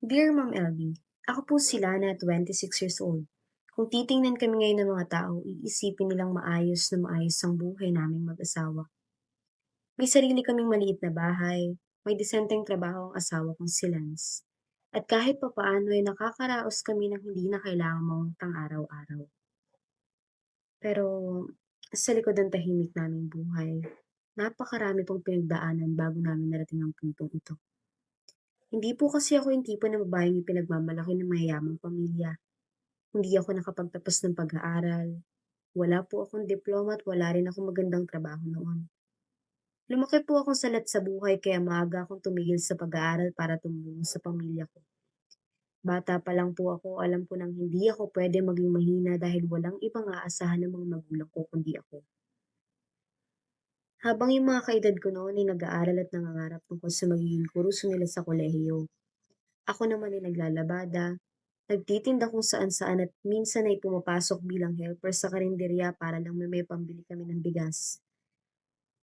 Dear Ma'am LB, ako po si Lana, 26 years old. Kung titingnan kami ngayon ng mga tao, iisipin nilang maayos na maayos ang buhay naming mag-asawa. May sarili kaming maliit na bahay, may disenteng trabaho ang asawa kong si Lance. At kahit papaano ay nakakaraos kami ng hindi na kailangan mangutang araw-araw. Pero sa likod ng tahimik naming buhay, napakarami pong pinagdaanan bago namin narating ang puntong ito. Hindi po kasi ako yung tipo ng babaeng ipinagmamalaki ng mayayamang pamilya. Hindi ako nakapagtapos ng pag-aaral. Wala po akong diploma at wala rin akong magandang trabaho noon. Lumaki po akong salat sa buhay kaya maaga akong tumigil sa pag-aaral para tumulong sa pamilya ko. Bata pa lang po ako, alam ko nang hindi ako pwede maging mahina dahil walang ibang aasahan ng mga magulang ko kundi ako. Habang yung mga kaedad ko noon ay nag-aaral at nangangarap tungkol sa magiging kurso nila sa kolehiyo, ako naman ay naglalabada, nagtitinda kung saan-saan at minsan ay pumapasok bilang helper sa karinderya para lang may pambili kami ng bigas.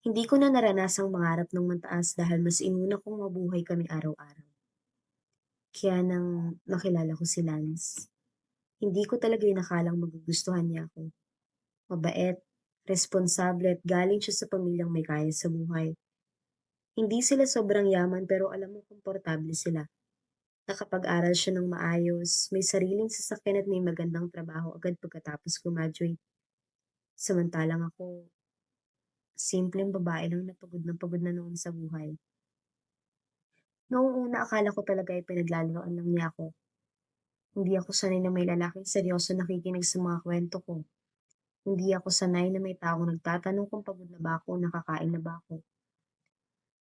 Hindi ko na naranasang mangarap ng mataas dahil mas inuna kong mabuhay kami araw-araw. Kaya nang nakilala ko si Lance, hindi ko talaga inakalang magugustuhan niya ako. Mabait, responsable at galing siya sa pamilyang may kaya sa buhay. Hindi sila sobrang yaman pero alam mo komportable sila. Nakapag-aral siya ng maayos, may sariling sasakyan at may magandang trabaho agad pagkatapos graduate. Samantalang ako, simpleng babae lang na pagod na noon sa buhay. Noong una akala ko talaga ay pinaglalaroan lang niya ako. Hindi ako sanay na may lalaking seryoso nakikinig sa mga kwento ko. Hindi ako sanay na may taong nagtatanong kung pagod na ba ako o nakakain na ba ako.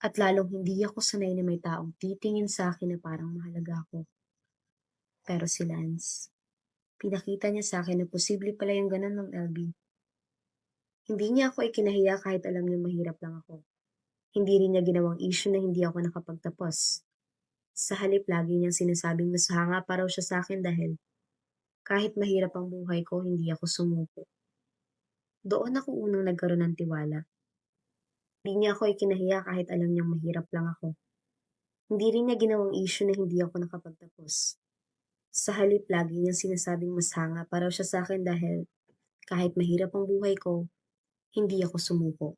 At lalong hindi ako sanay na may taong titingin sa akin na parang mahalaga ako. Pero si Lance, pinakita niya sa akin na posible pala yung ganun ng LB. Hindi niya ako ikinahiya kahit alam niya mahirap lang ako. Hindi rin niya ginawang issue na hindi ako nakapagtapos. Sa halip lagi niyang sinasabing mas hanga pa raw siya sa akin dahil kahit mahirap ang buhay ko, hindi ako sumuko. Doon ako unang nagkaroon ng tiwala. Hindi niya ako ikinahiya kahit alam niyang mahirap lang ako. Hindi rin niya ginawang issue na hindi ako nakapagtapos. Sa halip lagi niyang sinasabing mas hanga pa raw siya sa akin dahil kahit mahirap ang buhay ko, hindi ako sumuko.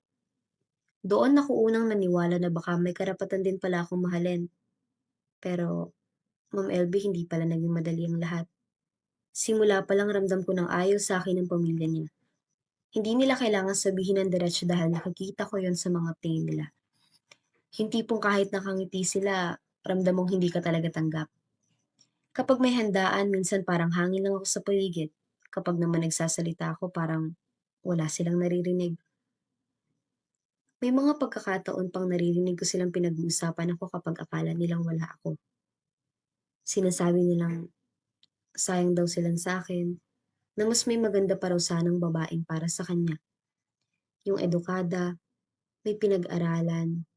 Doon ako unang naniwala na baka may karapatan din pala akong mahalin. Pero, Ma'am LB, hindi pala naging madali ang lahat. Simula pa lang ramdam ko ng ayaw sa akin ng pamilya niya. Hindi nila kailangan sabihin ng diretso dahil nakikita ko yon sa mga tingin nila. Yung tipong kahit nakangiti sila, ramdam mong hindi ka talaga tanggap. Kapag may handaan, minsan parang hangin lang ako sa paligid. Kapag naman nagsasalita ako, parang wala silang naririnig. May mga pagkakataon pang naririnig ko silang pinag-uusapan ako kapag akala nilang wala ako. Sinasabi nilang sayang daw silang sa akin, na mas may maganda pa raw sanang babaeng para sa kanya. Yung edukada, may pinag-aralan,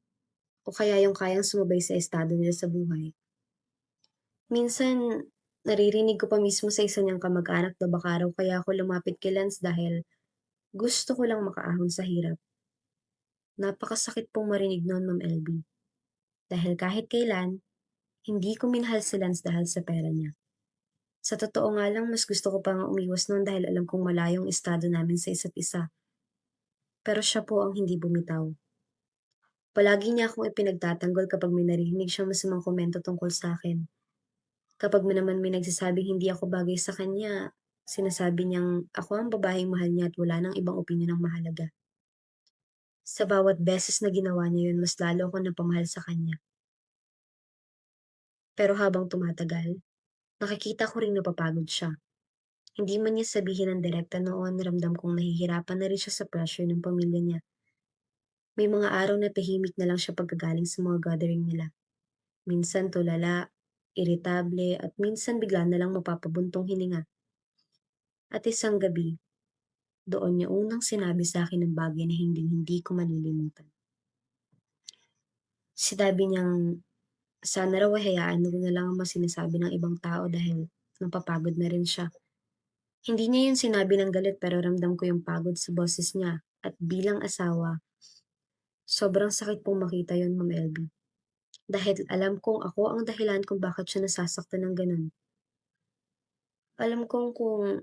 o kaya yung kayang sumabay sa estado nila sa buhay. Minsan, naririnig ko pa mismo sa isa niyang kamag-anak na baka raw kaya ako lumapit kay Lance dahil gusto ko lang makaahon sa hirap. Napakasakit pong marinig noon, Ma'am LB. Dahil kahit kailan, hindi ko minahal si Lance dahil sa pera niya. Sa totoo nga lang, mas gusto ko pang umiwas noon dahil alam kong malayong estado namin sa isa't isa. Pero siya po ang hindi bumitaw. Palagi niya akong ipinagtatanggol kapag may narinig siyang masamang komento tungkol sa akin. Kapag naman may nagsasabing hindi ako bagay sa kanya, sinasabi niyang ako ang babaeng mahal niya at wala nang ibang opinyon ang mahalaga. Sa bawat beses na ginawa niya yun, mas lalo ako napamahal sa kanya. Pero habang tumatagal, nakikita ko ring napapagod siya. Hindi man niya sabihin ng direkta noon, ramdam kong nahihirapan na rin siya sa pressure ng pamilya niya. May mga araw na tahimik na lang siya pagkagaling sa mga gathering nila. Minsan tulala, iritable, at minsan bigla na lang mapapabuntong hininga. At isang gabi, doon niya unang sinabi sa akin ng bagay na hindi ko malilimutan. Sinabi niyang sana raw ay hayaan ko na lang ang mga sinasabi ng ibang tao dahil napapagod na rin siya. Hindi niya yun sinabi ng galit pero ramdam ko yung pagod sa boses niya at bilang asawa, sobrang sakit pong makita yun, Ma'am LB. dahil alam kong ako ang dahilan kung bakit siya nasasaktan ng gano'n. Alam kong kung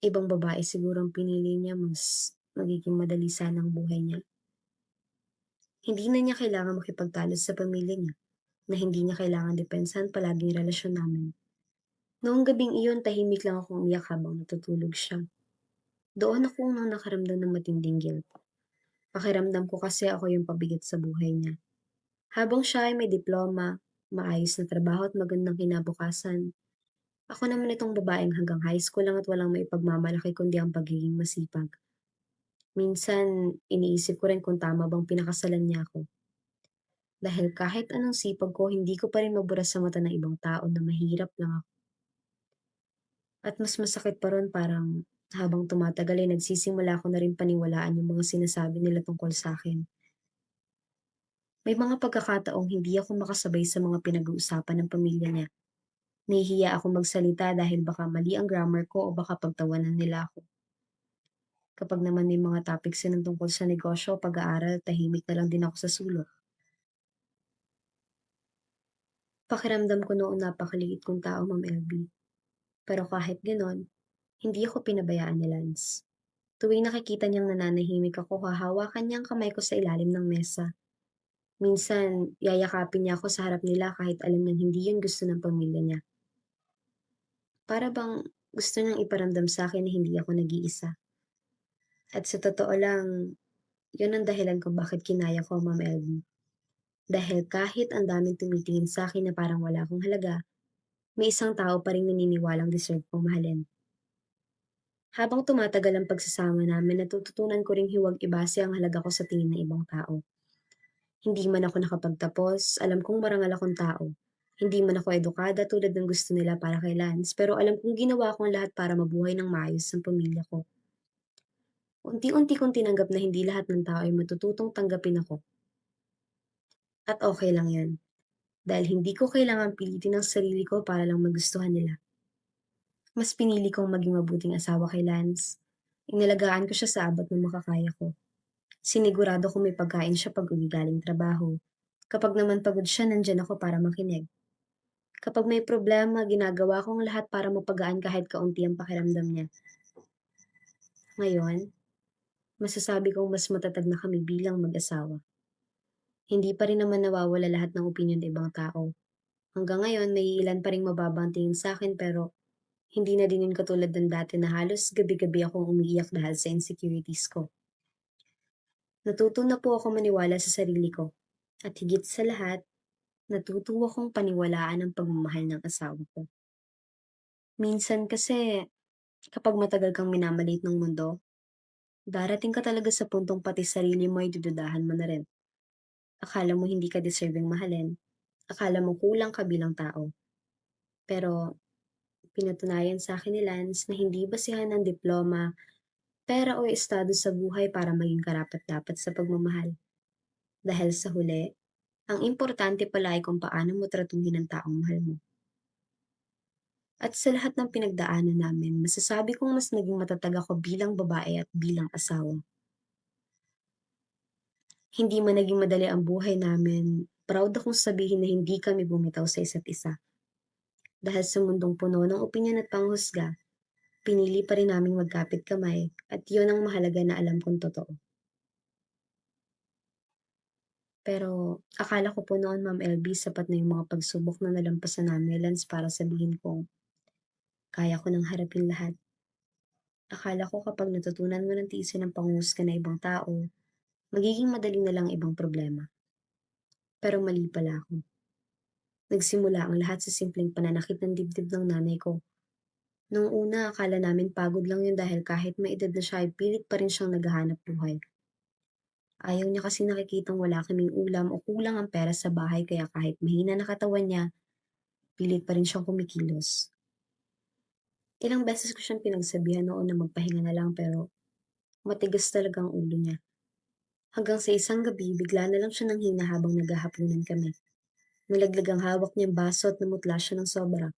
ibang babae siguro ang pinili niya mas magiging madali sana ang buhay niya. Hindi na niya kailangang makipagtalo sa pamilya niya, na hindi niya kailangan depensahan palagi ang relasyon namin. Noong gabing iyon, tahimik lang akong umiyak habang natutulog siya. Doon ako unang nakaramdam ng matinding guilt. Pakiramdam ko kasi ako yung pabigat sa buhay niya. Habang siya ay may diploma, maayos na trabaho at magandang kinabukasan, ako naman itong babaeng hanggang high school lang at walang maipagmamalaki kundi ang pagiging masipag. Minsan, iniisip ko rin kung tama bang pinakasalan niya ako. Dahil kahit anong sipag ko, hindi ko pa rin mabura sa mata ng ibang tao na mahirap lang ako. At mas masakit pa ron parang habang tumatagal ay nagsisimula ko na rin paniwalaan yung mga sinasabi nila tungkol sa akin. May mga pagkakataong hindi ako makasabay sa mga pinag-uusapan ng pamilya niya. Nahihiya ako magsalita dahil baka mali ang grammar ko o baka pagtawanan nila ako. Kapag naman may mga topics na tungkol sa negosyo o pag-aaral, tahimik na lang din ako sa sulok. Pakiramdam ko noon napakaliit kong tao, Ma'am LB. Pero kahit ganon, hindi ako pinabayaan ni Lance. Tuwing nakikita niyang nananahimik ako, hahawakan niya ang kamay ko sa ilalim ng mesa. Minsan, yayakapin niya ako sa harap nila kahit alam niyang hindi yun gusto ng pamilya niya. Para bang gusto niyang iparamdam sa akin na hindi ako nag-iisa. At sa totoo lang, yun ang dahilan kung bakit kinaya ko, Ma'am LB. Dahil kahit ang daming tumitingin sa akin na parang wala akong halaga, may isang tao pa ring naniniwalang deserve kong mahalin. Habang tumatagal ang pagsasama namin, natututunan ko ring huwag ibase ang halaga ko sa tingin ng ibang tao. Hindi man ako nakapagtapos, alam kong marangal akong tao. Hindi man ako edukada tulad ng gusto nila para kay Lance, pero alam kong ginawa ko ang lahat para mabuhay ng maayos ang pamilya ko. Unti-unti kong tinanggap na hindi lahat ng tao ay matututong tanggapin ako. At okay lang yan. Dahil hindi ko kailangan pilitin ang sarili ko para lang magustuhan nila. Mas pinili kong maging mabuting asawa kay Lance. Inalagaan ko siya sa abot ng makakaya ko. Sinigurado kong may pagkain siya pag uwi galing trabaho. Kapag naman pagod siya, nandyan ako para makinig. Kapag may problema, ginagawa ko ang lahat para mapagaan kahit kaunti ang pakiramdam niya. Ngayon, masasabi kong mas matatag na kami bilang mag-asawa. Hindi pa rin naman nawawala lahat ng opinyon ng ibang tao. Hanggang ngayon, may ilan pa ring mababang tingin sa akin pero hindi na din yun katulad ng dati na halos gabi-gabi akong umiiyak dahil sa insecurities ko. Natuto na po ako maniwala sa sarili ko. At higit sa lahat, natuto akong paniwalaan ang pagmamahal ng asawa ko. Minsan kasi, kapag matagal kang minamaliit ng mundo, darating ka talaga sa puntong pati sarili mo ay dududahan mo na rin. Akala mo hindi ka deserving mahalin. Akala mo kulang ka bilang tao. Pero pinatunayan sa akin ni Lance na hindi basihan ng diploma, pera o estado sa buhay para maging karapat-dapat sa pagmamahal. Dahil sa huli, ang importante pala ay kung paano mo tratuhin ang taong mahal mo. At sa lahat ng pinagdaanan namin, masasabi kong mas naging matatag ako bilang babae at bilang asawa. Hindi man naging madali ang buhay namin, proud akong sabihin na hindi kami bumitaw sa isa't isa. Dahil sa mundong puno ng opinyon at panghusga, pinili pa rin naming magkapit kamay at yun ang mahalaga na alam kong totoo. Pero akala ko po noon, Ma'am LB, sapat na yung mga pagsubok na nalampasan namin ni Lance para sabihin kong kaya ko nang harapin lahat. Akala ko kapag natutunan mo ng tiisin ng panghusga na ibang tao, magiging madali na lang ibang problema. Pero mali pala ako. Nagsimula ang lahat sa simpleng pananakit ng dibdib ng nanay ko. Noong una, akala namin pagod lang yun dahil kahit may edad na siya ay pilit pa rin siyang naghahanap buhay. Ayaw niya kasi nakikitang wala kaming ulam o kulang ang pera sa bahay kaya kahit mahina na katawan niya, pilit pa rin siyang kumikilos. Ilang beses ko siyang pinagsabihan noon na magpahinga na lang pero matigas talaga ang ulo niya. Hanggang sa isang gabi, bigla na lang siya nanghina habang naghahapunan kami. Nalaglag ang hawak niyang baso at namutla siya ng sobra.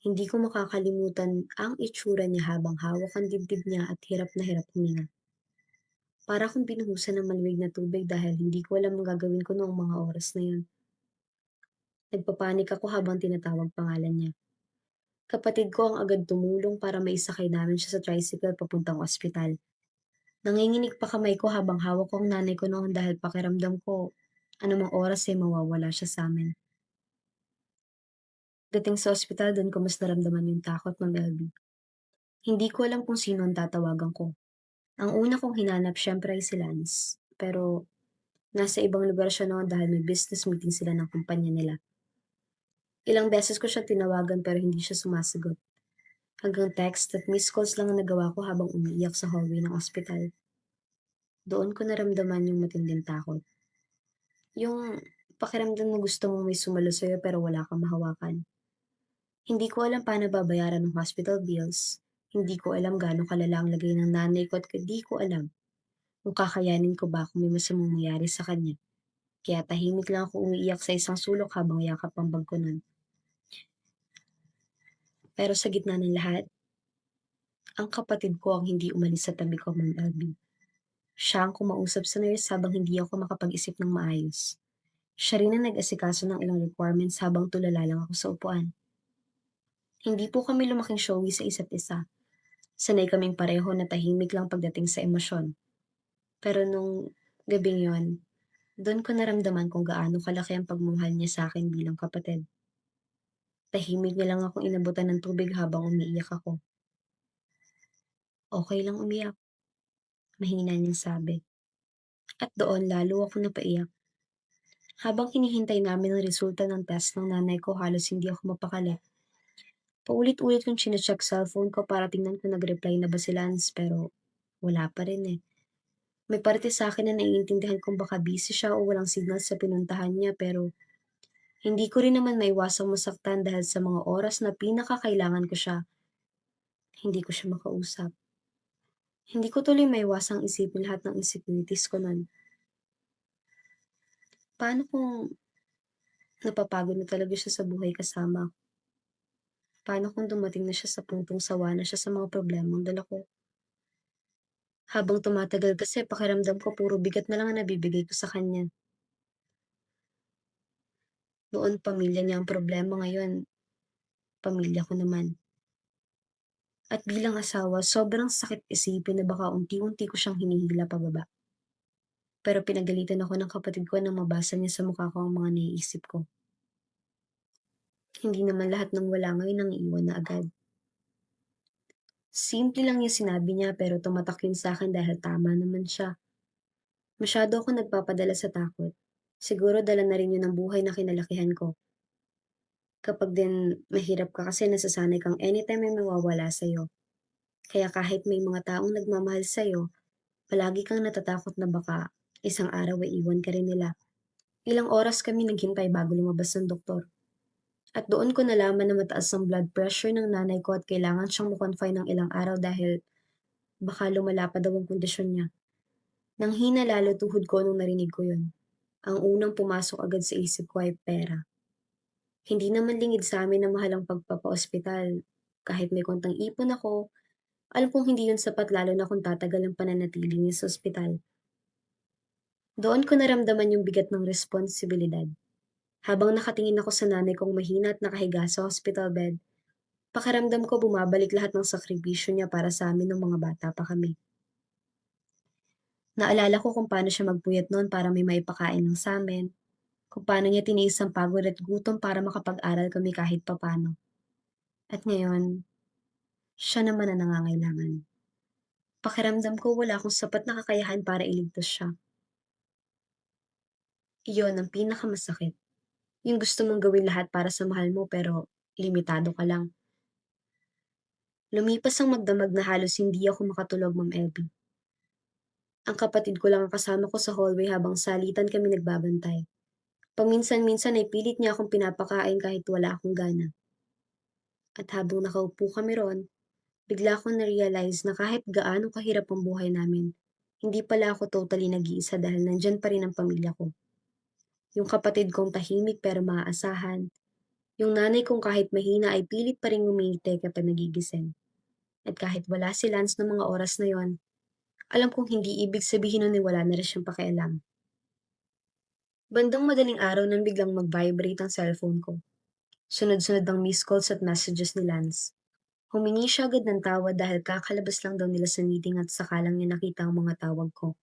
Hindi ko makakalimutan ang itsura niya habang hawak ang dibdib niya at hirap na hirap huminga. Para akong binuhusan ng malamig na tubig dahil hindi ko alam ang gagawin ko noong mga oras na yun. Nagpapanik ako habang tinatawag pangalan niya. Kapatid ko ang agad tumulong para maisakay namin siya sa tricycle papuntang ospital. Nanginginig pa kamay ko habang hawak ko ang nanay ko noon dahil pakiramdam ko anumang oras ay mawawala siya sa amin. Dating sa ospital, doon ko mas naramdaman yung takot, Ma'am LB. Hindi ko alam kung sino ang tatawagan ko. Ang una kong hinanap syempre ay si Lance. Pero nasa ibang lugar siya noon dahil may business meeting sila ng kumpanya nila. Ilang beses ko siya tinawagan pero hindi siya sumasagot. Hanggang text at missed calls lang ang nagawa ko habang umiiyak sa hallway ng ospital. Doon ko naramdaman yung matinding takot. Yung pakiramdam na gusto mong may sumalo sa'yo pero wala kang mahawakan. Hindi ko alam paano babayaran ng hospital bills. Hindi ko alam gaano kalala ang lagay ng nanay ko at hindi ko alam kung kakayanin ko ba kung may masamang mangyari sa kanya. Kaya tahimik lang ako umiiyak sa isang sulok habang yakap ang bag ko nun. Pero sa gitna ng lahat, ang kapatid ko ang hindi umalis sa tabi ko, Ma'am Albi. Siya ang kumausap sa nurse habang hindi ako makapag-isip ng maayos. Siya rin ang nag-asikaso ng ilang requirements habang tulala lang ako sa upuan. Hindi po kami lumaking showy sa isa't isa. Sanay kaming pareho na tahimik lang pagdating sa emosyon. Pero nung gabing yon, doon ko naramdaman kung gaano kalaki ang pagmamahal niya sa akin bilang kapatid. Tahimik niya lang akong inabutan ng tubig habang umiiyak ako. Okay lang umiyak, mahina niyang sabi. At doon lalo ako napaiyak. Habang hinihintay namin ang resulta ng test ng nanay ko, halos hindi ako mapakali. Paulit-ulit kong chine-check cellphone ko para tingnan kung nag-reply na ba si Lance pero wala pa rin eh. May parte sa akin na naiintindihan kung baka busy siya o walang signal sa pinuntahan niya pero hindi ko rin naman maiwasang masaktan dahil sa mga oras na pinakakailangan ko siya, hindi ko siya makausap. Hindi ko tuloy maiwasang isipin lahat ng insecurities ko nun. Paano kung napapagod na talaga siya sa buhay kasama ako? Paano kung dumating na siya sa puntong sawa na siya sa mga problemang dala ko? Habang tumatagal kasi pakiramdam ko puro bigat na lang ang nabibigay ko sa kanya. Noon pamilya niya ang problema, ngayon pamilya ko naman. At bilang asawa, sobrang sakit isipin na baka unti-unti ko siyang hinihila pababa. Pero pinagalitan ako ng kapatid ko nang mabasa niya sa mukha ko ang mga naiisip ko. Hindi naman lahat ng wala ngayon ang iiwan na agad. Simple lang yung sinabi niya pero tumatak yun sa akin dahil tama naman siya. Masyado ako nagpapadala sa takot. Siguro dala na rin yun ng buhay na kinalakihan ko. Kapag din mahirap ka kasi nasasanay kang anytime may mawawala sa'yo. Kaya kahit may mga taong nagmamahal sa'yo, palagi kang natatakot na baka isang araw ay iwan ka rin nila. Ilang oras kami naghintay bago lumabas ng doktor. At doon ko nalaman na mataas ang blood pressure ng nanay ko at kailangan siyang makonfine ng ilang araw dahil baka lumala pa daw ang kondisyon niya. Nanghina lalo tuhod ko nung narinig ko yun. Ang unang pumasok agad sa isip ko ay pera. Hindi naman lingid sa amin na mahal ang pagpapa-ospital. Kahit may kontang ipon ako, alam kong hindi yun sapat lalo na kung tatagal ang pananatili niya sa ospital. Doon ko naramdaman yung bigat ng responsibilidad. Habang nakatingin ako sa nanay kong mahina at nakahiga sa hospital bed, pakiramdam ko bumabalik lahat ng sakripisyo niya para sa amin nung mga bata pa kami. Naalala ko kung paano siya magpuyat noon para may maipakain ng sa'min, kung paano niya tiniis ang pagod at gutom para makapag-aral kami kahit papano. At ngayon, siya naman ang nangangailangan. Pakiramdam ko wala akong sapat na kakayahan para iligtas siya. Iyon ang pinakamasakit. Yung gusto mong gawin lahat para sa mahal mo pero limitado ka lang. Lumipas ang magdamag na halos hindi ako makatulog, Ma'am Elby. Ang kapatid ko lang ang kasama ko sa hallway habang salitan kami nagbabantay. Paminsan-minsan ay pilit niya akong pinapakain kahit wala akong gana. At habang nakaupo kami ron, bigla akong na-realize na kahit gaano kahirap ang buhay namin, hindi pala ako totally nag-iisa dahil nandyan pa rin ang pamilya ko. Yung kapatid kong tahimik pero maaasahan. Yung nanay kong kahit mahina ay pilit pa rin ngumiti kapag nagigising. At kahit wala si Lance ng mga oras na yon, alam kong hindi ibig sabihin nun ay wala na rin siyang pakialam. Bandang madaling araw nang biglang mag-vibrate ang cellphone ko. Sunod-sunod ang missed calls at messages ni Lance. Humingi siya agad ng tawad dahil kakalabas lang daw nila sa meeting at saka lang niya nakita ang mga tawag ko.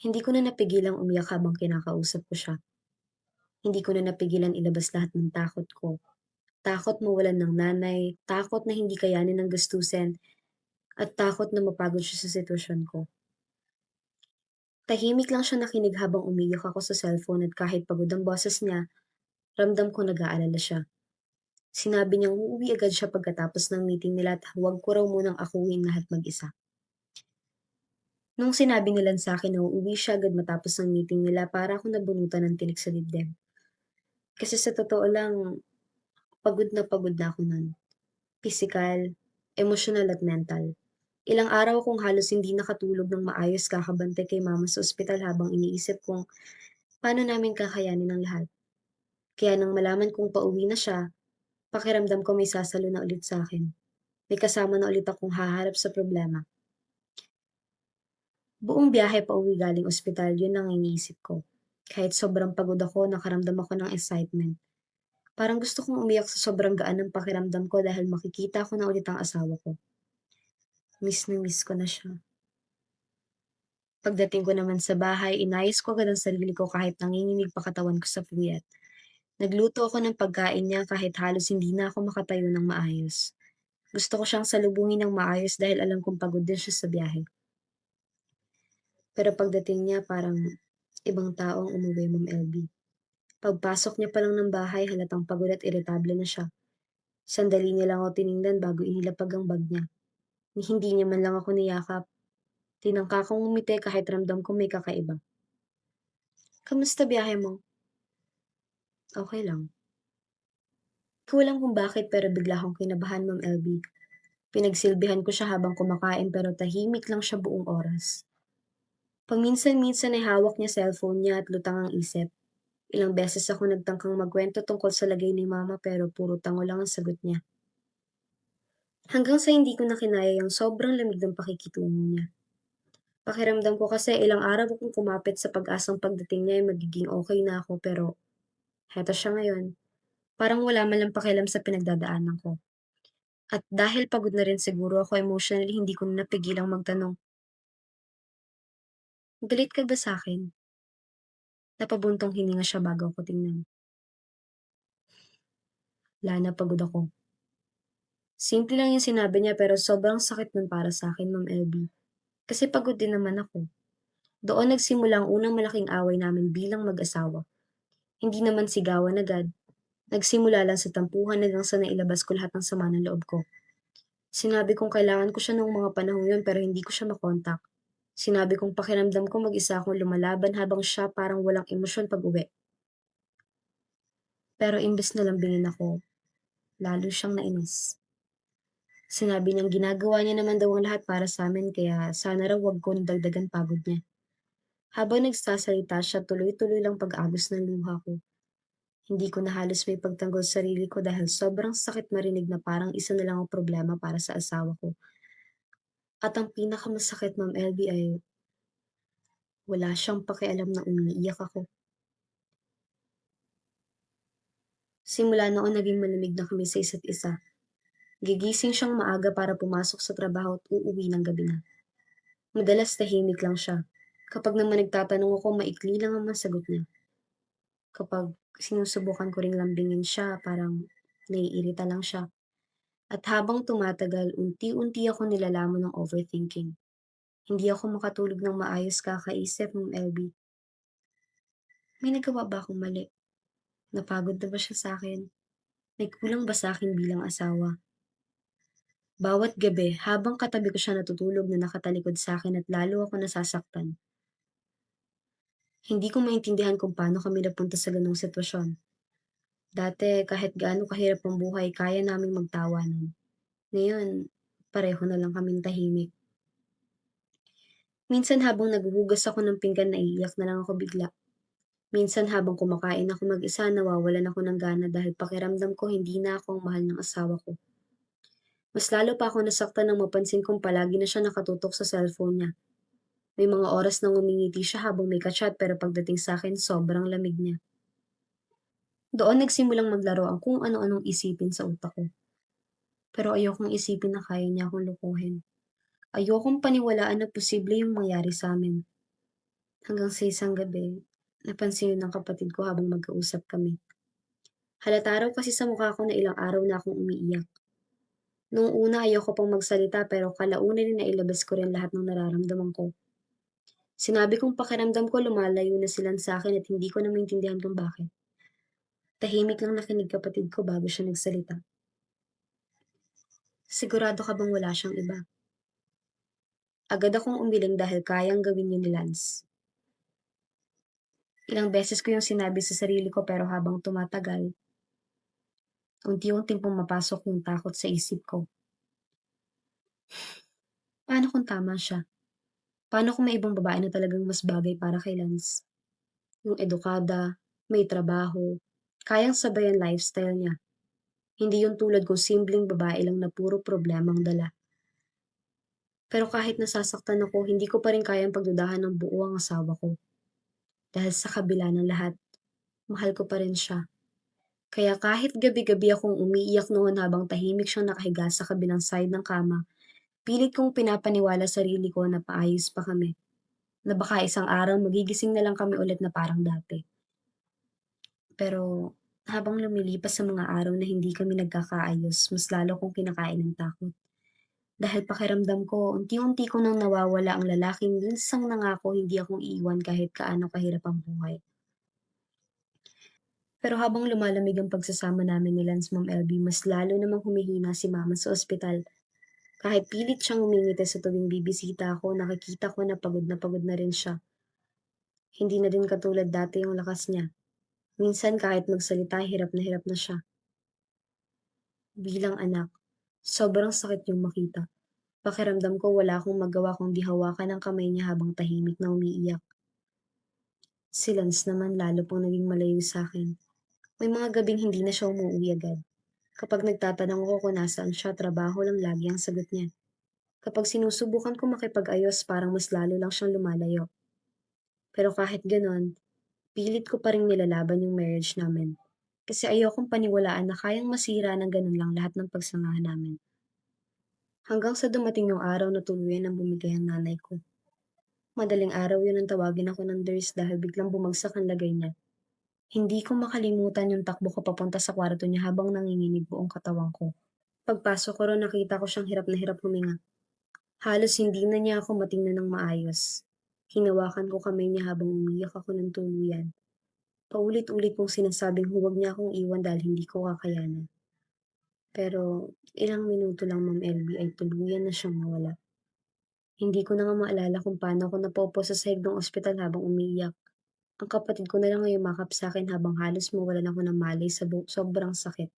Hindi ko na napigilang umiyak habang kinakausap ko siya. Hindi ko na napigilan ilabas lahat ng takot ko. Takot mawalan ng nanay, takot na hindi kayanin ng gastusin, at takot na mapagod siya sa sitwasyon ko. Tahimik lang siya nakinig habang umiyak ako sa cellphone at kahit pagod ang boses niya, ramdam ko nag-aalala siya. Sinabi niyang uuwi agad siya pagkatapos ng meeting nila at huwag ko raw munang akuhin lahat mag-isa. Nung sinabi nila sa akin na uuwi siya agad matapos ng meeting nila para ako nabunutan ng tinik sa dibdib. Kasi sa totoo lang, pagod na ako nun. Pisikal, emosyonal at mental. Ilang araw akong halos hindi nakatulog ng maayos kakabantay kay mama sa ospital habang iniisip kong paano namin kakayanin ang lahat. Kaya nang malaman kong pauwi na siya, pakiramdam ko may sasalo na ulit sa akin. May kasama na ulit akong haharap sa problema. Buong biyahe pauwi galing ospital, yun ang iniisip ko. Kahit sobrang pagod ako, nakaramdam ako ng excitement. Parang gusto kong umiyak sa sobrang gaan ng pakiramdam ko dahil makikita ko na ulit ang asawa ko. Miss na miss ko na siya. Pagdating ko naman sa bahay, inayos ko agad ang sarili ko kahit nanginginig pa katawan ko sa puyat. Nagluto ako ng pagkain niya kahit halos hindi na ako makatayo ng maayos. Gusto ko siyang salubungin ng maayos dahil alam kong pagod din siya sa biyahe. Pero pagdating niya parang ibang tao ang umuwi, Ma'am LB. Pagpasok niya pa lang ng bahay, halatang pagod at iritable na siya. Sandali niya lang ako tiningnan bago inilapag ang bag niya. Hindi niya man lang ako niyakap. Tinangka kong umiti kahit ramdam ko may kakaiba. Kamusta biyahe mo? Okay lang. Di ko alam kung bakit pero bigla akong kinabahan, Ma'am LB. Pinagsilbihan ko siya habang kumakain pero tahimik lang siya buong oras. Paminsan-minsan ay hawak niya cellphone niya at lutang ang isip. Ilang beses ako nagtangkang magkwento tungkol sa lagay ni mama pero puro tango lang ang sagot niya. Hanggang sa hindi ko na kinaya yung sobrang lamig ng pakikitungo niya. Pakiramdam ko kasi ilang araw akong kumapit sa pag-asang pagdating niya ay magiging okay na ako pero heto siya ngayon. Parang wala man lang pakialam sa pinagdadaanan ko. At dahil pagod na rin siguro ako emotionally, hindi ko na napigilang magtanong, galit ka ba sa akin? Napabuntong hininga siya bago ako tingnan. Wala na, pagod ako. Simple lang yung sinabi niya pero sobrang sakit nun para sa akin, Ma'am LB. Kasi pagod din naman ako. Doon nagsimula ang unang malaking away namin bilang mag-asawa. Hindi naman sigawan agad. Nagsimula lang sa tampuhan hanggang sa nailabas ko lahat ng sama ng loob ko. Sinabi kong kailangan ko siya noong mga panahon yun pero hindi ko siya makontak. Sinabi kong pakiramdam ko mag-isa akong lumalaban habang siya parang walang emosyon pag-uwi. Pero imbes na lambingin ako, lalo siyang nainis. Sinabi niyang ginagawa niya naman daw ang lahat para sa amin kaya sana raw wag kong dagdagan pagod niya. Habang nagsasalita siya, tuloy-tuloy lang pag-agos ng luha ko. Hindi ko na halos may pagtanggol sa sarili ko dahil sobrang sakit marinig na parang isa na lang ang problema para sa asawa ko. At ang pinakamasakit, Ma'am LB, ay wala siyang pakialam na umiiyak ako. Simula noon naging malamig na kami sa isa't isa. Gigising siyang maaga para pumasok sa trabaho at uuwi ng gabi na. Madalas tahimik lang siya. Kapag naman nagtatanong ako, maikli lang ang masagot niya. Kapag sinusubukan ko ring lambingin siya, parang naiirita lang siya. At habang tumatagal, unti-unti ako nilalamon ng overthinking. Hindi ako makatulog ng maayos kakaisip ng LB. May nagawa ba akong mali? Napagod na ba siya sa akin? May kulang ba sa akin bilang asawa? Bawat gabi, habang katabi ko siya natutulog na nakatalikod sa akin at lalo ako nasasaktan. Hindi ko maintindihan kung paano kami napunta sa ganong sitwasyon. Dati, kahit gaano kahirap ang buhay, kaya naming magtawanan. Ngayon, pareho na lang kaming tahimik. Minsan habang naghuhugas ako ng pinggan, naiiyak na lang ako bigla. Minsan habang kumakain ako mag-isa, nawawalan ako ng gana dahil pakiramdam ko hindi na ako ang mahal ng asawa ko. Mas lalo pa ako nasaktan nang mapansin kong palagi na siya nakatutok sa cellphone niya. May mga oras na ngumingiti siya habang may ka-chat pero pagdating sa akin sobrang lamig niya. Doon nagsimulang maglaro ang kung ano-anong isipin sa utak ko. Pero ayokong isipin na kaya niya akong lokohin. Ayokong paniwalaan na posible yung mangyari sa'min. Hanggang sa isang gabi, napansin yun ng kapatid ko habang magkausap kami. Halata raw kasi sa mukha ko na ilang araw na akong umiiyak. Noong una ayoko pang magsalita pero kalaunan din nailabas ko rin lahat ng nararamdaman ko. Sinabi kong pakiramdam ko lumalayo na sila sa akin at hindi ko na maintindihan kung bakit. Tahimik lang nakinig kapatid ko bago siya nagsalita. Sigurado ka bang wala siyang iba? Agad akong umiling dahil kayang gawin yun ni Lance. Ilang beses ko yung sinabi sa sarili ko pero habang tumatagal, unti-unting pumapasok yung takot sa isip ko. Paano kung tama siya? Paano kung may ibang babae na talagang mas bagay para kay Lance? Yung edukada, may trabaho, kayang sabayan lifestyle niya. Hindi yung tulad ko simpleng babae lang na puro problemang dala. Pero kahit nasasaktan ako, hindi ko pa rin kayang pagdudahan ng buo ang asawa ko. Dahil sa kabila ng lahat, mahal ko pa rin siya. Kaya kahit gabi-gabi akong umiiyak noon habang tahimik siyang nakahiga sa kabilang side ng kama, pilit kong pinapaniwala sarili ko na paayos pa kami. Na baka isang araw magigising na lang kami ulit na parang dati. Pero habang lumilipas sa mga araw na hindi kami nagkakaayos, mas lalo kong kinakain ng takot. Dahil pakiramdam ko, unti-unti ko nang nawawala ang lalaking minsang nangako hindi akong iiwan kahit kaano kahirap ang buhay. Pero habang lumalamig ang pagsasama namin ni Lance Ma'am LB, mas lalo namang humihina si Mama sa ospital. Kahit pilit siyang umingiti sa tuwing bibisita ako, nakikita ko na pagod na rin siya. Hindi na din katulad dati yung lakas niya. Minsan kahit magsalita, hirap na siya. Bilang anak, sobrang sakit yung makita. Pakiramdam ko wala akong magawa kundi hawakan ang kamay niya habang tahimik na umiiyak. Si Lance naman lalo pang naging malayo sa akin. May mga gabing hindi na siya umuwi agad. Kapag nagtatanong ako kung nasaan siya, trabaho lang lagi ang sagot niya. Kapag sinusubukan ko makipag-ayos, parang mas lalo lang siyang lumalayo. Pero kahit ganon, pilit ko pa rin nilalaban yung marriage namin. Kasi ayokong paniwalaan na kayang masira ng ganun lang lahat ng pagsamahan namin. Hanggang sa dumating yung araw na tuluyan ang bumigay ang nanay ko. Madaling araw yun ang tawagin ako ng nurse dahil biglang bumagsak ang lagay niya. Hindi ko makalimutan yung takbo ko papunta sa kwarto niya habang nanginginig buong katawan ko. Pagpasok ko ron nakita ko siyang hirap na hirap huminga. Halos hindi na niya ako matingnan ng maayos. Hinawakan ko kamay niya habang umiyak ako ng tuluyan. Paulit-ulit kong sinasabing huwag niya akong iwan dahil hindi ko kakayanan. Pero ilang minuto lang Ma'am LB ay tuluyan na siyang nawala. Hindi ko na nga maalala kung paano ako napaupo sa sahig ng ospital habang umiiyak. Ang kapatid ko na lang ang yumakap sa akin habang halos mawalan ako ng malay sa sobrang sakit.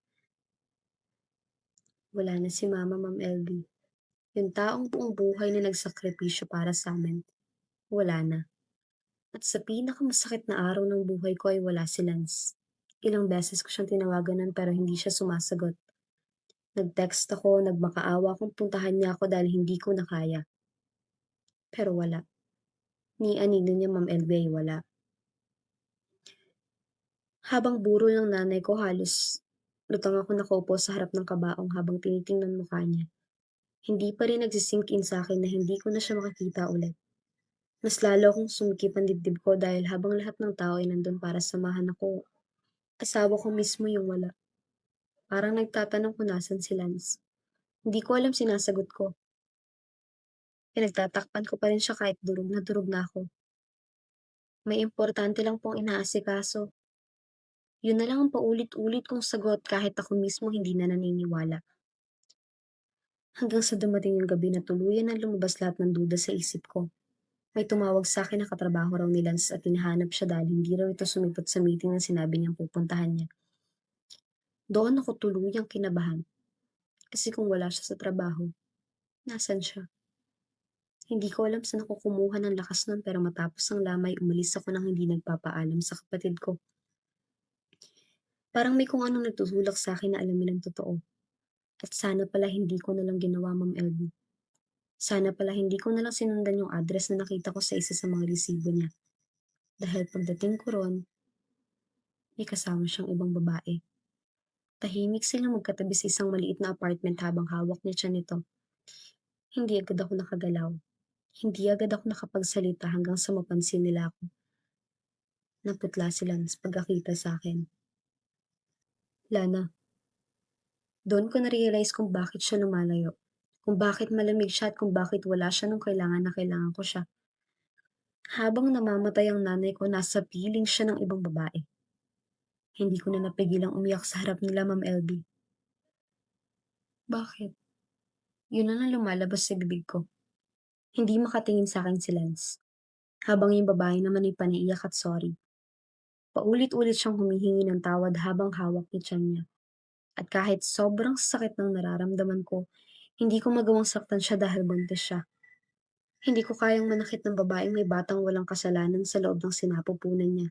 Wala na si Mama, Ma'am LB. Yung taong buong buhay na nagsakripisyo para sa amin, wala na. At sa pinakamasakit na araw ng buhay ko ay wala si Lance. Ilang beses ko siyang tinawagan nun pero hindi siya sumasagot. Nag-text ako, nagmakaawa kung puntahan niya ako dahil hindi ko na kaya. Pero wala. Ni anino niya Ma'am LB ay wala. Habang burol ng nanay ko halos lutang ako nakaupo sa harap ng kabaong habang tinitingnan mukha niya. Hindi pa rin nagsisink in sa akin na hindi ko na siya makikita ulit. Mas lalo akong sumikip ang dibdib ko dahil habang lahat ng tao ay nandun para samahan ako, asawa ko mismo yung wala. Parang nagtatanong kung nasan si Lance. Hindi ko alam sinasagot ko. Pinagtatakpan ko pa rin siya kahit durog na ako. May importante lang pong inaasikaso. Yun na lang ang paulit-ulit kong sagot kahit ako mismo hindi na naniniwala. Hanggang sa dumating yung gabi na tuluyan na lumabas lahat ng duda sa isip ko. May tumawag sa akin na katrabaho raw ni Lance at hinahanap siya dahil hindi raw ito sumipot sa meeting na sinabi niyang pupuntahan niya. Doon ako tuluyang kinabahan. Kasi kung wala siya sa trabaho, nasan siya? Hindi ko alam saan ako kumuha ng lakas nun pero matapos ang lamay, umalis ako nang hindi nagpapaalam sa kapatid ko. Parang may kung anong nagtutulak sa akin na alamin ang totoo. At sana pala hindi ko na lang ginawa, Ma'am LB. Sana pala hindi ko nalang sinundan yung address na nakita ko sa isa sa mga resibo niya. Dahil pagdating ko ron, may kasama siyang ibang babae. Tahimik silang magkatabi sa isang maliit na apartment habang hawak niya siya nito. Hindi agad ako nakagalaw. Hindi agad ako nakapagsalita hanggang sa mapansin nila ako. Naputla sila sa pagkakita sa akin. Lana, doon ko na-realize kung bakit siya lumalayo. Kung bakit malamig siya at kung bakit wala siya nung kailangan na kailangan ko siya. Habang namamatay ang nanay ko, nasa piling siya ng ibang babae. Hindi ko na napigilang umiyak sa harap nila, Ma'am LB. Bakit? Yun na lang lumalabas sa bibig ko. Hindi makatingin sa akin si Lance. Habang yung babae naman ay paniiyak at sorry. Paulit-ulit siyang humihingi ng tawad habang hawak ni tiyan niya. At kahit sobrang sakit ng nararamdaman ko, hindi ko magawang saktan siya dahil buntis siya. Hindi ko kayang manakit ng babaeng may batang walang kasalanan sa loob ng sinapupunan niya.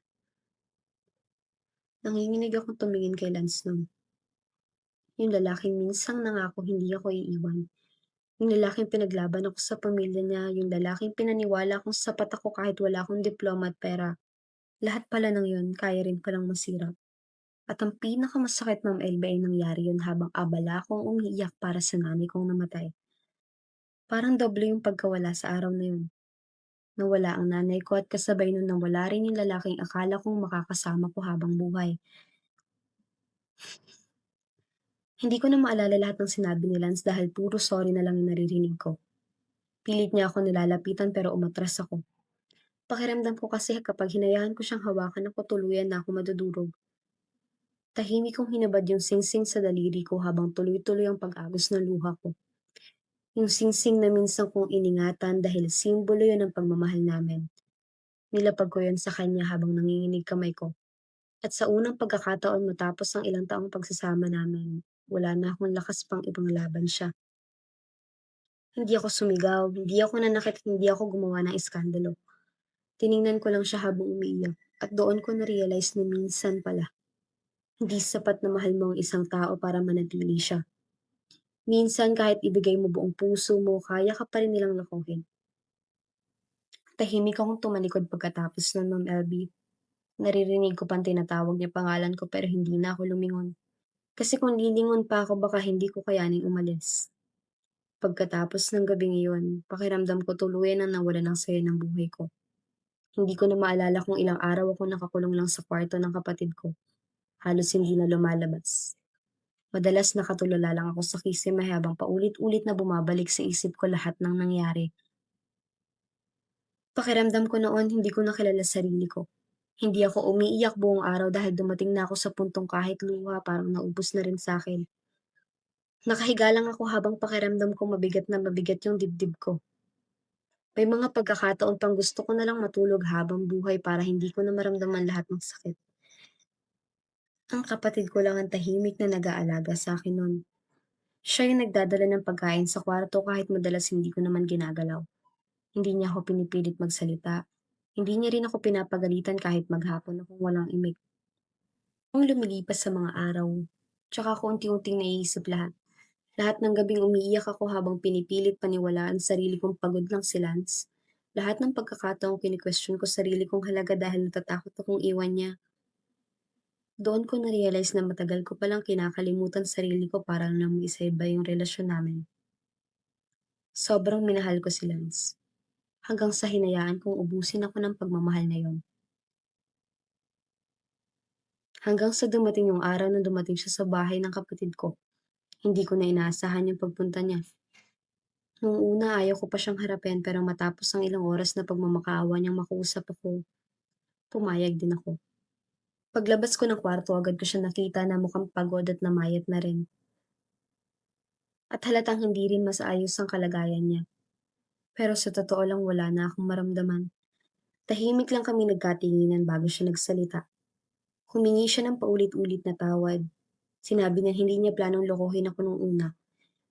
Nanginginig akong tumingin kay Lance nun. Yung lalaking minsang nangako hindi ako iiwan. Yung lalaking pinaglaban ako sa pamilya niya, yung lalaking pinaniwala kong sapat ako kahit wala akong diploma at pera. Lahat pala ng yun, kaya rin palang masira. At ang pinakamasakit, Ma'am Elba, ay nangyari yun habang abala akong umiiyak para sa nanay kong namatay. Parang doble yung pagkawala sa araw na yun. Nawala ang nanay ko at kasabay nun nawala rin yung lalaking akala kong makakasama ko habang buhay. Hindi ko na maalala lahat ng sinabi ni Lance dahil puro sorry na lang yung naririnig ko. Pilit niya ako nilalapitan pero umatras ako. Pakiramdam ko kasi kapag hinayahan ko siyang hawakan ako tuluyan na ako madudurog. Tahimik kong hinabad yung singsing sa daliri ko habang tuloy-tuloy ang pag-agos ng luha ko. Yung singsing na minsan kong iningatan dahil simbolo yun ng pagmamahal namin. Nilapag ko yun sa kanya habang nanginginig kamay ko. At sa unang pagkakataon matapos ang ilang taong pagsasama namin, wala na akong lakas pang ibang laban siya. Hindi ako sumigaw, hindi ako nanakit, hindi ako gumawa ng iskandalo. Tiningnan ko lang siya habang umiiyak at doon ko na-realize na minsan pala, hindi sapat na mahal mo ang isang tao para manatili siya. Minsan kahit ibigay mo buong puso mo, kaya ka pa rin nilang lokohin. Tahimik akong tumalikod pagkatapos ng Ma'am LB. Naririnig ko pang tinatawag niya pangalan ko pero hindi na ako lumingon. Kasi kung lilingon pa ako baka hindi ko kayaning umalis. Pagkatapos ng gabing iyon, pakiramdam ko tuluyan na nawala ng saya ng buhay ko. Hindi ko na maalala kung ilang araw ako nakakulong lang sa kwarto ng kapatid ko. Halos hindi na lumalabas. Madalas nakatulala lang ako sa kisame habang paulit-ulit na bumabalik sa isip ko lahat ng nangyari. Pakiramdam ko noon hindi ko nakilala sarili ko. Hindi ako umiiyak buong araw dahil dumating na ako sa puntong kahit luha parang naubos na rin sa akin. Nakahiga lang ako habang pakiramdam ko mabigat yung dibdib ko. May mga pagkakataon pang gusto ko na lang matulog habang buhay para hindi ko na maramdaman lahat ng sakit. Ang kapatid ko lang ang tahimik na nag-aalaga sa akin noon. Siya yung nagdadala ng pagkain sa kwarto kahit madalas hindi ko naman ginagalaw. Hindi niya ako pinipilit magsalita. Hindi niya rin ako pinapagalitan kahit maghapon akong walang imik. Kung lumilipas sa mga araw, tsaka ako unti-unting naiisip lahat. Lahat ng gabing umiiyak ako habang pinipilit paniwalaan sarili kong pagod lang si Lance. Lahat ng pagkakataong kini-question ko sarili kong halaga dahil natatakot akong iwan niya. Doon ko na-realize na matagal ko palang kinakalimutan sarili ko para lang maisaiba yung relasyon namin. Sobrang minahal ko si Lance. Hanggang sa hinayaan kong ubusin ako ng pagmamahal na yon. Hanggang sa dumating yung araw na dumating siya sa bahay ng kapatid ko. Hindi ko na inaasahan yung pagpunta niya. Noong una ayaw ko pa siyang harapin pero matapos ang ilang oras na pagmamakaawa niyang makausap ako, pumayag din ako. Paglabas ko ng kwarto agad ko siya nakita na mukhang pagod at namayat na rin. At halatang hindi rin masaayos ang kalagayan niya. Pero sa totoo lang wala na akong maramdaman. Tahimik lang kami nagkatinginan bago siya nagsalita. Humingi siya ng paulit-ulit na tawad. Sinabi niya hindi niya planong lokohin ako nung una.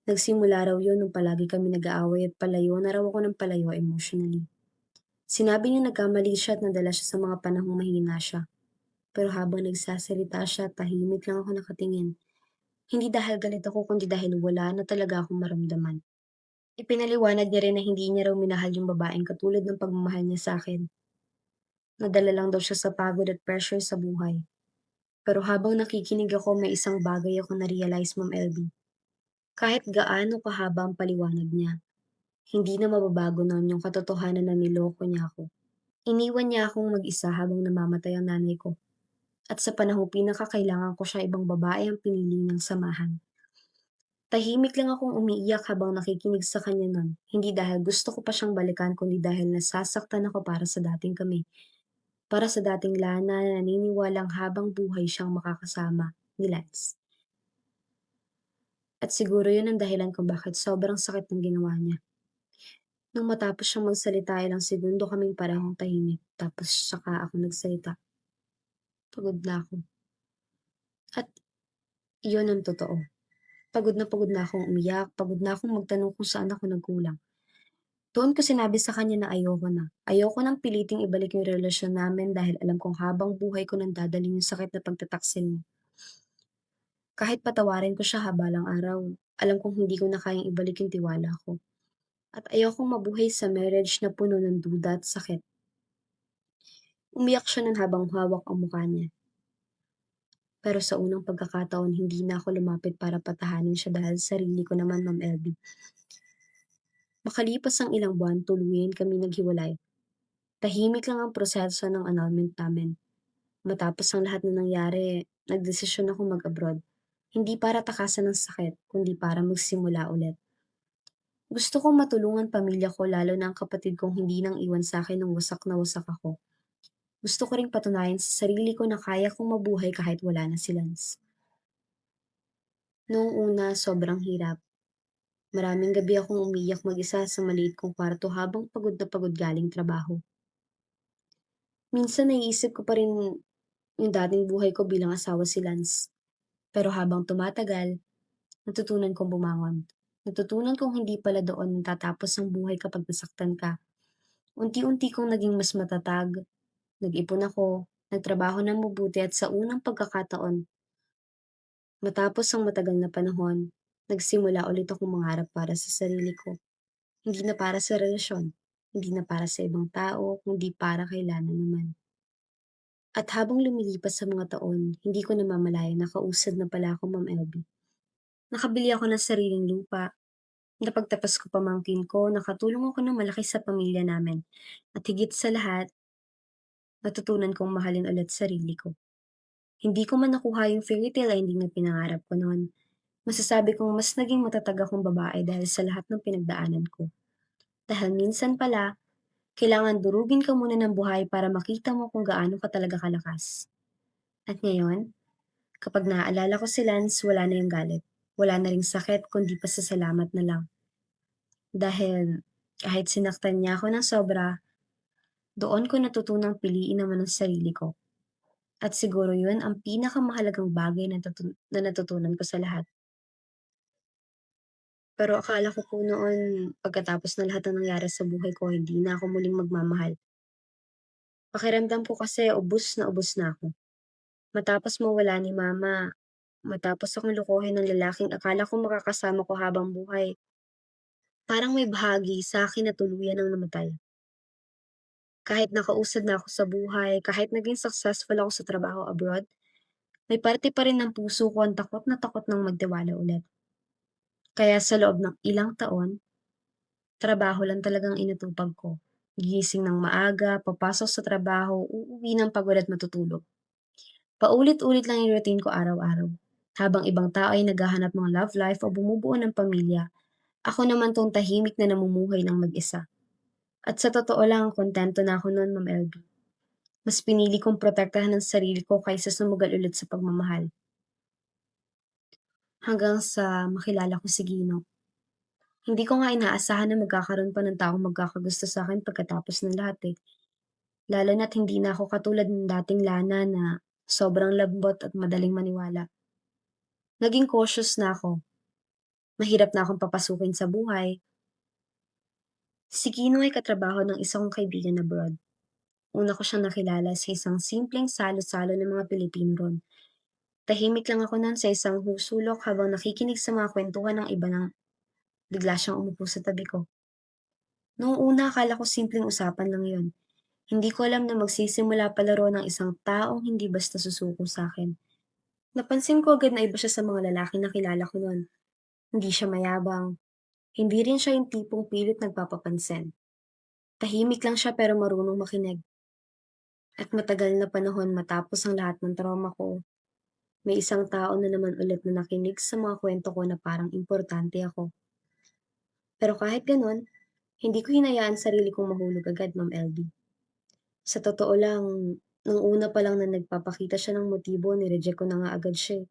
Nagsimula raw yun nung palagi kami nag-aaway at palayo na raw ako ng palayo emotionally. Sinabi niya nagkamali siya at nadala siya sa mga panahong mahina siya. Pero habang nagsasalita siya, tahimik lang ako nakatingin. Hindi dahil galit ako kundi dahil wala na talaga akong maramdaman. Ipinaliwanag niya rin na hindi niya raw minahal yung babaeng katulad ng pagmamahal niya sa akin. Nadala lang daw siya sa pagod at pressure sa buhay. Pero habang nakikinig ako, may isang bagay ako na-realize, Ma'am LB. Kahit gaano kahaba ang paliwanag niya, hindi na mababago nun yung katotohanan na niloko niya ako. Iniwan niya akong mag-isa habang namamatay ang nanay ko. At sa panahong pinakakailangan ko siya, ibang babae ang pinili niyang samahan. Tahimik lang akong umiiyak habang nakikinig sa kanya nun. Hindi dahil gusto ko pa siyang balikan, kundi dahil nasasaktan ako para sa dating kami. Para sa dating Lana na naniniwalang habang buhay siyang makakasama ni Lance. At siguro yun ang dahilan kung bakit sobrang sakit ng ginawa niya. Nung matapos siyang magsalita, ilang segundo kaming parehong tahimik. Tapos saka ako nagsalita. Pagod na ako. At iyon ang totoo. Pagod na akong umiyak, pagod na akong magtanong kung saan ako nagkulang. Doon ko sinabi sa kanya na ayoko na. Ayoko nang piliting ibalik yung relasyon namin dahil alam kong habang buhay ko nang dadalhin yung sakit na pagtataksin mo. Kahit patawarin ko siya habalang araw, alam kong hindi ko na kayang ibalik yung tiwala ko. At ayokong mabuhay sa marriage na puno ng duda at sakit. Umiyak siya nun habang hawak ang mukha niya. Pero sa unang pagkakataon, hindi na ako lumapit para patahanin siya dahil sarili ko naman, Ma'am Elby. Makalipas ang ilang buwan, tuluyan kami naghiwalay. Tahimik lang ang proseso ng annulment namin. Matapos ang lahat na nangyari, nagdesisyon ako mag-abroad. Hindi para takasan ng sakit, kundi para magsimula ulit. Gusto kong matulungan pamilya ko, lalo na ang kapatid kong hindi nang iwan sa akin nung wasak na wasak ako. Gusto ko ring patunayan sa sarili ko na kaya kong mabuhay kahit wala na si Lance. Noong una, sobrang hirap. Maraming gabi akong umiyak mag-isa sa maliit kong kwarto habang pagod na pagod galing trabaho. Minsan naiisip ko pa rin yung dating buhay ko bilang asawa si Lance. Pero habang tumatagal, natutunan kong bumangon. Natutunan kong hindi pala doon tatapos ang buhay kapag nasaktan ka. Unti-unti kong naging mas matatag, nag-ipon ako, nagtrabaho ng mabuti at sa unang pagkakataon, matapos ang matagal na panahon, nagsimula ulit akong mangarap para sa sarili ko. Hindi na para sa relasyon, hindi na para sa ibang tao, kundi para kay Lana naman. At habang lumilipas sa mga taon, hindi ko namamalaya na kausad na pala ako, Ma'am Elby. Nakabili ako ng sariling lupa, napagtapos ko pamangkin ko, nakatulong ako ng malaki sa pamilya namin. At higit sa lahat, natutunan kong mahalin ulit sarili ko. Hindi ko man nakuha yung fairy tale ending na pinangarap ko noon. Masasabi kong mas naging matatag akong babae dahil sa lahat ng pinagdaanan ko. Dahil minsan pala, kailangan durugin ka muna ng buhay para makita mo kung gaano ka talaga kalakas. At ngayon, kapag naaalala ko si Lance, wala na yung galit. Wala na ring sakit, kundi pasasalamat na lang. Dahil kahit sinaktan niya ako ng sobra, doon ko natutunang piliin naman ang sarili ko. At siguro yun ang pinakamahalagang bagay na natutunan ko sa lahat. Pero akala ko po noon, pagkatapos na lahat ng nangyari sa buhay ko, hindi na ako muling magmamahal. Pakiramdam ko kasi ubos na ako. Matapos mawala ni mama, matapos akong lokohin ng lalaking akala ko makakasama ko habang buhay, parang may bahagi sa akin na tuluyan ng namatay. Kahit nakausad na ako sa buhay, kahit naging successful ako sa trabaho abroad, may parte pa rin ng puso ko ang takot na takot ng magtiwala ulit. Kaya sa loob ng ilang taon, trabaho lang talagang inatupag ko. Gising ng maaga, papasok sa trabaho, uuwi ng pagod at matutulog. Paulit-ulit lang yung routine ko araw-araw. Habang ibang tao ay naghahanap ng love life o bumubuo ng pamilya, ako naman tong tahimik na namumuhay ng mag-isa. At sa totoo lang, kontento na ako noon, Ma'am LB. Mas pinili kong protektahan ang sarili ko kaysa sumugal ulit sa pagmamahal. Hanggang sa makilala ko si Gino. Hindi ko nga inaasahan na magkakaroon pa ng taong magkakagusto sa akin pagkatapos ng lahat eh. Lalo na't hindi na ako katulad ng dating Lana na sobrang lambot at madaling maniwala. Naging cautious na ako. Mahirap na akong papasukin sa buhay. Si Gino ay katrabaho ng isa kong kaibigan abroad. Una ko siyang nakilala sa isang simpleng salo-salo ng mga Pilipino ron. Tahimik lang ako nun sa isang husulok habang nakikinig sa mga kwentuhan ng iba Bigla siyang umupo sa tabi ko. Noong una akala ko simpleng usapan lang yon. Hindi ko alam na magsisimula palaro ng isang taong hindi basta susuko sa akin. Napansin ko agad na iba siya sa mga lalaki na kilala ko noon. Hindi siya mayabang. Hindi rin siya yung tipong pilit nagpapapansin. Tahimik lang siya pero marunong makinig. At matagal na panahon matapos ang lahat ng trauma ko, may isang tao na naman ulit na nakinig sa mga kwento ko na parang importante ako. Pero kahit ganun, hindi ko hinayaan sarili kong mahulog agad, Ma'am LB. Sa totoo lang, nung una pa lang na nagpapakita siya ng motibo, nireject ko na nga agad siya.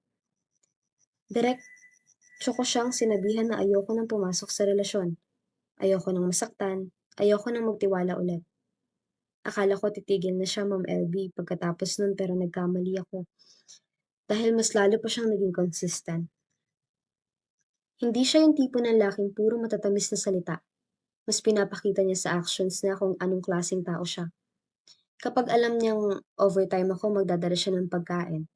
Diretso ko siyang sinabihan na ayoko nang pumasok sa relasyon. Ayoko nang masaktan. Ayoko nang magtiwala ulit. Akala ko titigil na siya, Ma'am LB, pagkatapos nun pero nagkamali ako. Dahil mas lalo pa siyang naging consistent. Hindi siya yung tipo ng laking puro matatamis na salita. Mas pinapakita niya sa actions niya kung anong klaseng tao siya. Kapag alam niyang overtime ako, magdadala siya ng pagkain.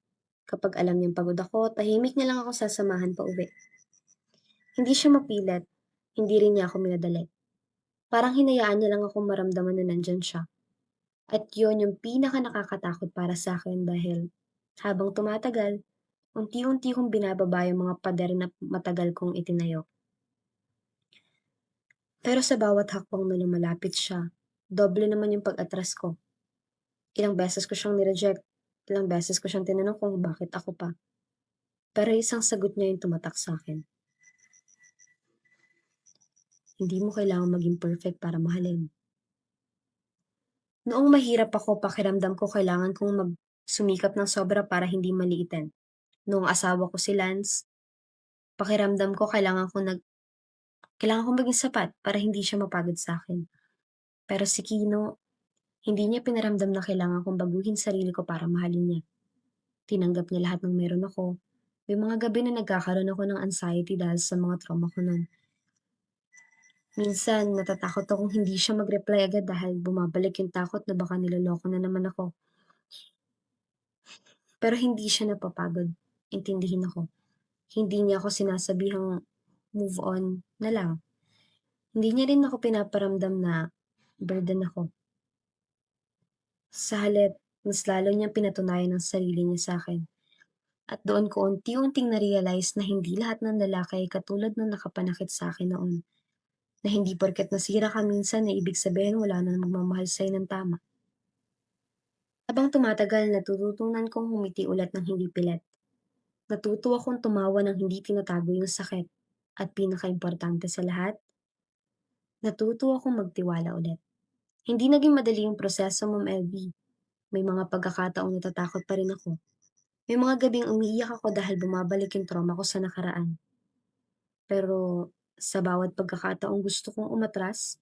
Kapag alam niyang pagod ako, tahimik niya lang ako sasamahan pa uwi. Hindi siya mapilit. Hindi rin niya ako minadali. Parang hinayaan niya lang akong maramdaman na nandyan siya. At yun yung pinaka nakakatakot para sa akin dahil habang tumatagal, unti-unti kong binababa yung mga pader na matagal kong itinayo. Pero sa bawat hakbang na lumalapit siya, doble naman yung pag-atras ko. Ilang beses ko siyang nireject, ilang beses ko siyang tinanong kung bakit ako pa. Pero isang sagot niya yung tumatak sa akin. Hindi mo kailangan maging perfect para mahalin. Noong mahirap ako, pakiramdam ko kailangan kong sumikap ng sobra para hindi maliitin. Noong asawa ko si Lance, pakiramdam ko kailangan kong maging sapat para hindi siya mapagod sa akin. Pero si Kino, hindi niya pinaramdam na kailangan kong baguhin sarili ko para mahalin niya. Tinanggap niya lahat ng meron ako. May mga gabi na nagkakaroon ako ng anxiety dahil sa mga trauma ko nun. Minsan, natatakot akong hindi siya mag-reply agad dahil bumabalik yung takot na baka niloloko na naman ako. Pero hindi siya napapagod. Intindihin ako. Hindi niya ako sinasabihang move on na lang. Hindi niya rin ako pinaparamdam na burden ako. Sa halip, mas lalo niyang pinatunayan ang sarili niya sa akin. At doon ko unti-unting na-realize na hindi lahat ng lalaki ay katulad ng nakapanakit sa akin noon. Na hindi porket nasira ka minsan na ibig sabihin wala na magmamahal sa'yo ng tama. Habang tumatagal, natututunan kong humiti ulit ng hindi pilit. Natuto akong tumawa ng hindi tinatago yung sakit. At pinakaimportante sa lahat, natuto akong magtiwala ulit. Hindi naging madali yung proseso, Ma'am LB. May mga pagkakataong natatakot pa rin ako. May mga gabing umiiyak ako dahil bumabalik yung trauma ko sa nakaraan. Pero sa bawat pagkakataong gusto kong umatras,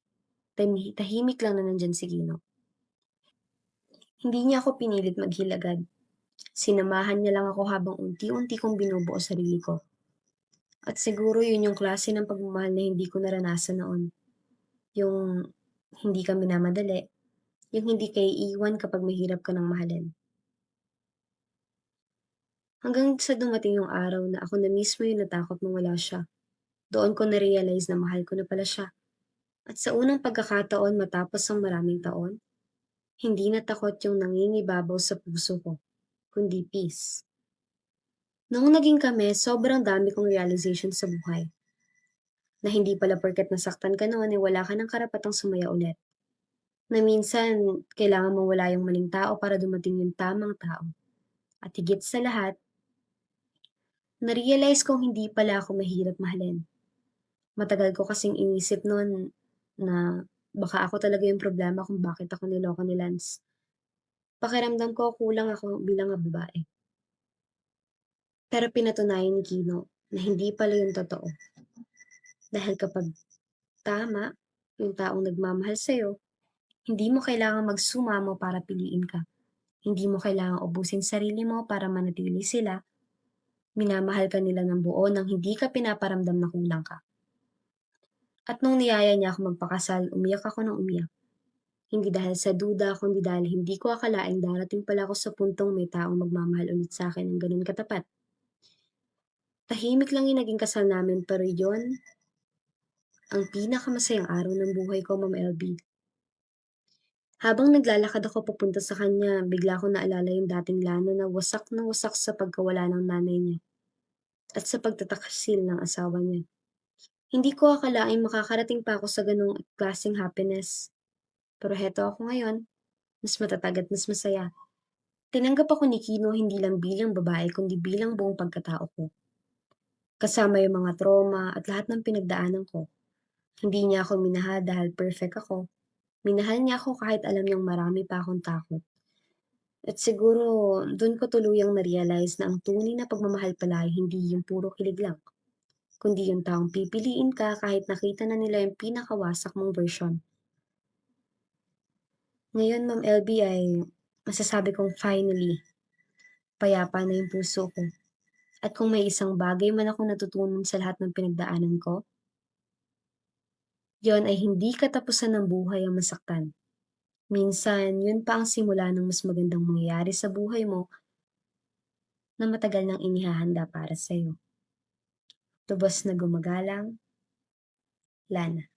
tahimik lang na nandyan si Gino. Hindi niya ako pinilit maghilagad. Sinamahan niya lang ako habang unti-unti kong binubuo sarili ko. At siguro yun yung klase ng pagmamahal na hindi ko naranasan noon. Yung hindi ka minamadali. Yung hindi ka iiwan kapag mahirap ka ng mahalin. Hanggang sa dumating yung araw na ako na mismo yung natakot nung wala siya. Doon ko na-realize na mahal ko na pala siya. At sa unang pagkakataon matapos ang maraming taon, hindi na takot yung nangingibabaw sa puso ko, kundi peace. Noong naging kami, sobrang dami kong realization sa buhay. Na hindi pala porket nasaktan ka noon eh wala ka ng karapatang sumaya ulit. Na minsan, kailangan mong wala yung maling tao para dumating yung tamang tao. At higit sa lahat, na-realize kong hindi pala ako mahirap mahalin. Matagal ko kasing inisip noon na baka ako talaga yung problema kung bakit ako niloko ni Lance. Pakiramdam ko kulang ako bilang babae. Pero pinatunayan ni Kino na hindi pala yung totoo. Dahil kapag tama yung taong nagmamahal sa'yo, hindi mo kailangang magsumamo para piliin ka. Hindi mo kailangang ubusin sarili mo para manatili sila. Minamahal ka nila ng buo nang hindi ka pinaparamdam na kulang ka. At nung niyaya niya ako magpakasal, umiyak ako ng umiyak. Hindi dahil sa duda, kundi dahil hindi ko akalaing darating pala ako sa puntong may taong magmamahal ulit sa akin ng ganun katapat. Tahimik lang yung naging kasal namin pero yun, Ang pinakamasayang araw ng buhay ko, Ma'am LB. Habang naglalakad ako papunta sa kanya, bigla ko naalala yung dating Lana na wasak sa pagkawala ng nanay niya at sa pagtataksil ng asawa niya. Hindi ko akalaing makakarating pa ako sa ganong klaseng happiness. Pero heto ako ngayon, mas matatag at mas masaya. Tinanggap ako ni Kino hindi lang bilang babae kundi bilang buong pagkatao ko. Kasama yung mga trauma at lahat ng pinagdaanan ko. Hindi niya ako minahal dahil perfect ako. Minahal niya ako kahit alam niyang marami pa akong takot. At siguro dun ko tuluyang na-realize na ang tunay na pagmamahal pala ay hindi yung puro kilig lang, kundi yung taong pipiliin ka kahit nakita na nila yung pinakawasak mong version. Ngayon, Ma'am LB, ay masasabi kong finally, payapa na yung puso ko. At kung may isang bagay man akong natutunan sa lahat ng pinagdaanan ko, yon ay hindi katapusan ng buhay ang masaktan. Minsan, yun pa ang simula ng mas magandang mangyayari sa buhay mo na matagal nang inihahanda para sa'yo. Lubos na gumagalang, Lana.